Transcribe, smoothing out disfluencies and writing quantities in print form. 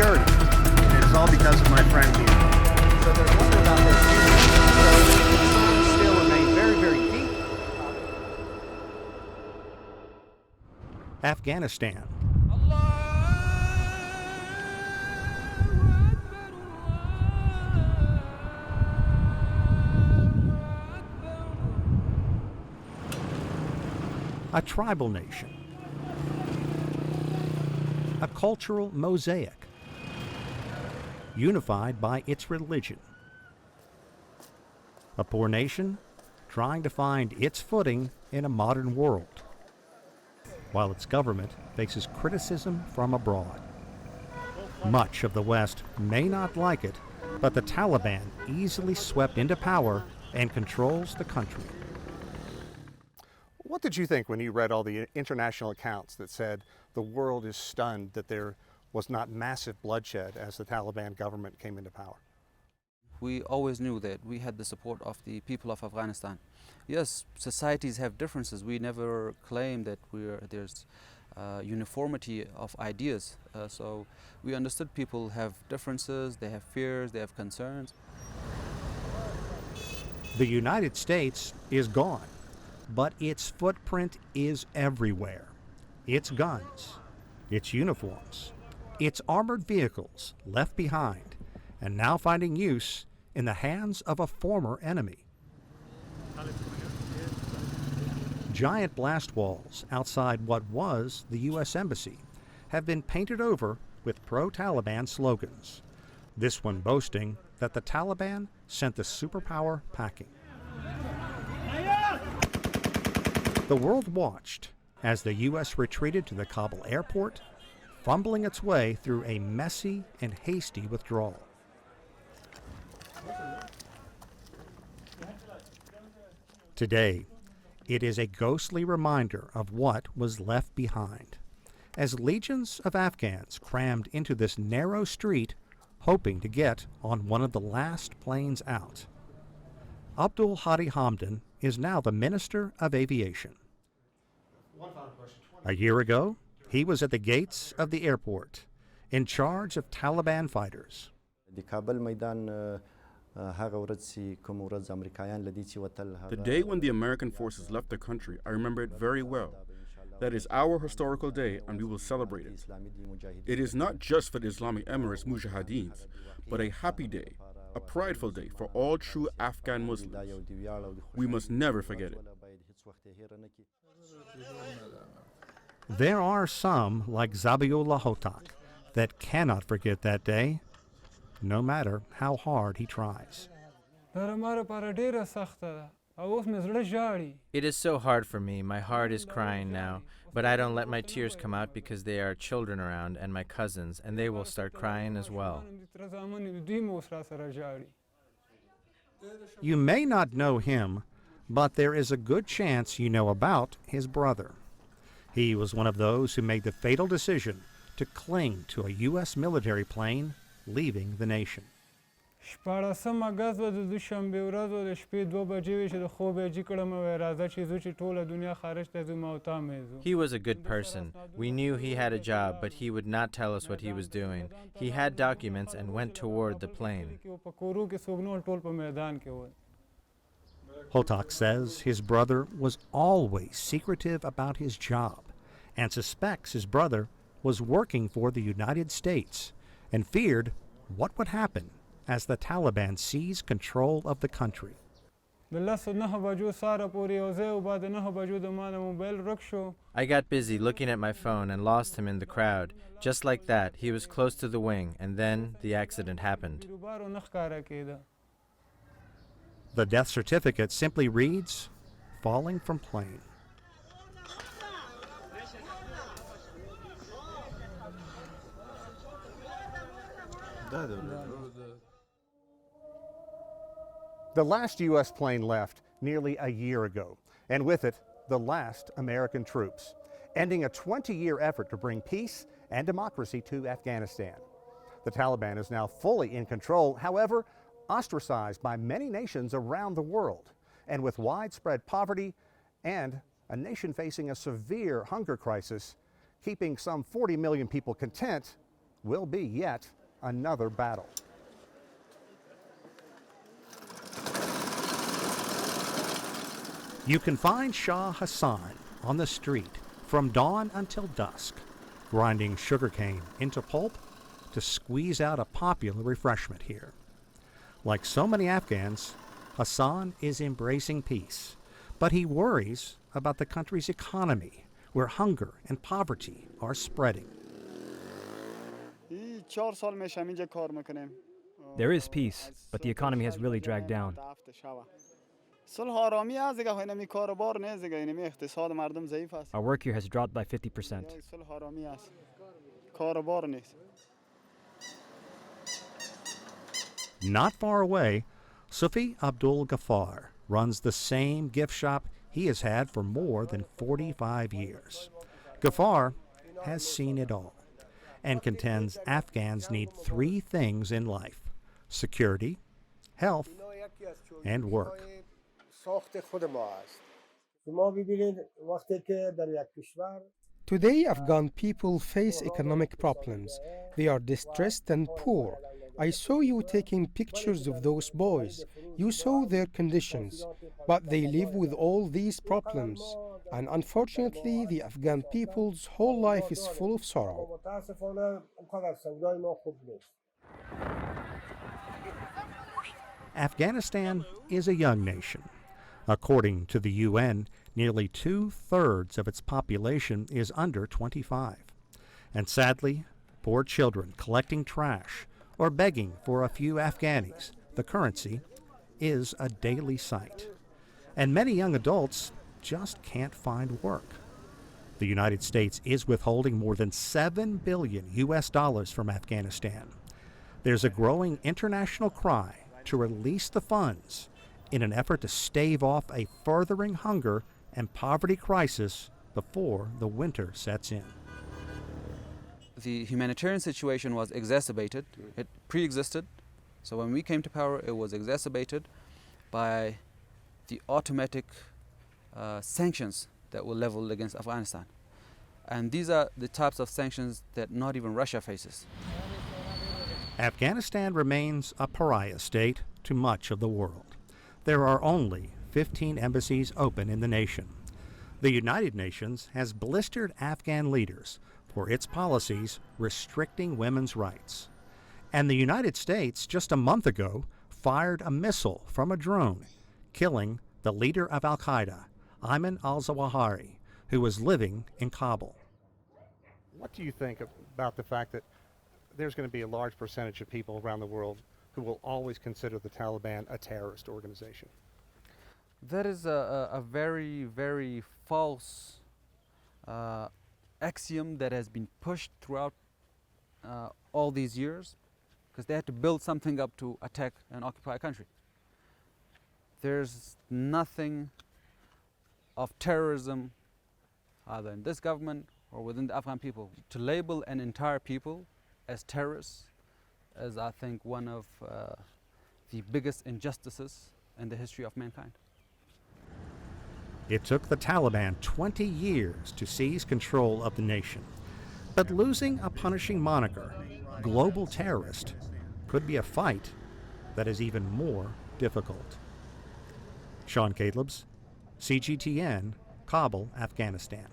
security. And it's all because of my friend here. So there's wonder about their future. So still remain very, very deep. Afghanistan. A tribal nation, a cultural mosaic, unified by its religion. A poor nation trying to find its footing in a modern world, while its government faces criticism from abroad. Much of the West may not like it, but the Taliban easily swept into power and controls the country. What did you think when you read all the international accounts that said the world is stunned that there was not massive bloodshed as the Taliban government came into power? We always knew that we had the support of the people of Afghanistan. Yes, societies have differences. We never claim that there's uniformity of ideas. So we understood people have differences, they have fears, they have concerns. The United States is gone, but its footprint is everywhere. Its guns, its uniforms, its armored vehicles left behind and now finding use in the hands of a former enemy. Giant blast walls outside what was the U.S. Embassy have been painted over with pro-Taliban slogans, this one boasting that the Taliban sent the superpower packing. The world watched as the U.S. retreated to the Kabul airport, fumbling its way through a messy and hasty withdrawal. Today, it is a ghostly reminder of what was left behind, as legions of Afghans crammed into this narrow street, hoping to get on one of the last planes out. Abdul Hadi Hamdan is now the Minister of Aviation. A year ago, he was at the gates of the airport, in charge of Taliban fighters. The day when the American forces left the country, I remember it very well. That is our historical day, and we will celebrate it. It is not just for the Islamic Emirates Mujahideens, but a happy day, a prideful day for all true Afghan Muslims. We must never forget it. There are some, like Zabiullah Hotak, that cannot forget that day, no matter how hard he tries. It is so hard for me. My heart is crying now, but I don't let my tears come out because there are children around and my cousins, and they will start crying as well. You may not know him, but there is a good chance you know about his brother. He was one of those who made the fatal decision to cling to a U.S. military plane leaving the nation. He was a good person. We knew he had a job, but he would not tell us what he was doing. He had documents and went toward the plane. Hotak says his brother was always secretive about his job and suspects his brother was working for the United States and feared what would happen as the Taliban seized control of the country. I got busy looking at my phone and lost him in the crowd. Just like that, he was close to the wing, and then the accident happened. The death certificate simply reads, falling from plane. The last U.S. plane left nearly a year ago, and with it, the last American troops, ending a 20-year effort to bring peace and democracy to Afghanistan. The Taliban is now fully in control, however, ostracized by many nations around the world, and with widespread poverty and a nation facing a severe hunger crisis, keeping some 40 million people content will be yet another battle. You can find Shah Hassan on the street from dawn until dusk, grinding sugarcane into pulp to squeeze out a popular refreshment here. Like so many Afghans, Hassan is embracing peace, but he worries about the country's economy, where hunger and poverty are spreading. There is peace, but the economy has really dragged down. Our work here has dropped by 50%. Not far away, Sufi Abdul Ghaffar runs the same gift shop he has had for more than 45 years. Ghaffar has seen it all and contends Afghans need three things in life: security, health, and work. Today, Afghan people face economic problems. They are distressed and poor. I saw you taking pictures of those boys. You saw their conditions, but they live with all these problems. And unfortunately, the Afghan people's whole life is full of sorrow. Afghanistan is a young nation. According to the UN, nearly 2/3 of its population is under 25. And sadly, poor children collecting trash or begging for a few Afghanis, the currency, is a daily sight. And many young adults just can't find work. The United States is withholding more than $7 billion from Afghanistan. There's a growing international cry to release the funds in an effort to stave off a furthering hunger and poverty crisis before the winter sets in. The humanitarian situation was exacerbated. It pre-existed. So when we came to power, it was exacerbated by the automatic sanctions that were leveled against Afghanistan. And these are the types of sanctions that not even Russia faces. Afghanistan remains a pariah state to much of the world. There are only 15 embassies open in the nation. The United Nations has blistered Afghan leaders for its policies restricting women's rights. And the United States, just a month ago, fired a missile from a drone, killing the leader of al-Qaeda, Ayman al-Zawahiri, who was living in Kabul. What do you think about the fact that there's going to be a large percentage of people around the world who will always consider the Taliban a terrorist organization? That is a very, very false axiom that has been pushed throughout all these years, because they had to build something up to attack and occupy a country. There's nothing of terrorism either in this government or within the Afghan people. To label an entire people as terrorists is, I think, one of the biggest injustices in the history of mankind. It took the Taliban 20 years to seize control of the nation. But losing a punishing moniker, global terrorist, could be a fight that is even more difficult. Sean Calebs, CGTN, Kabul, Afghanistan.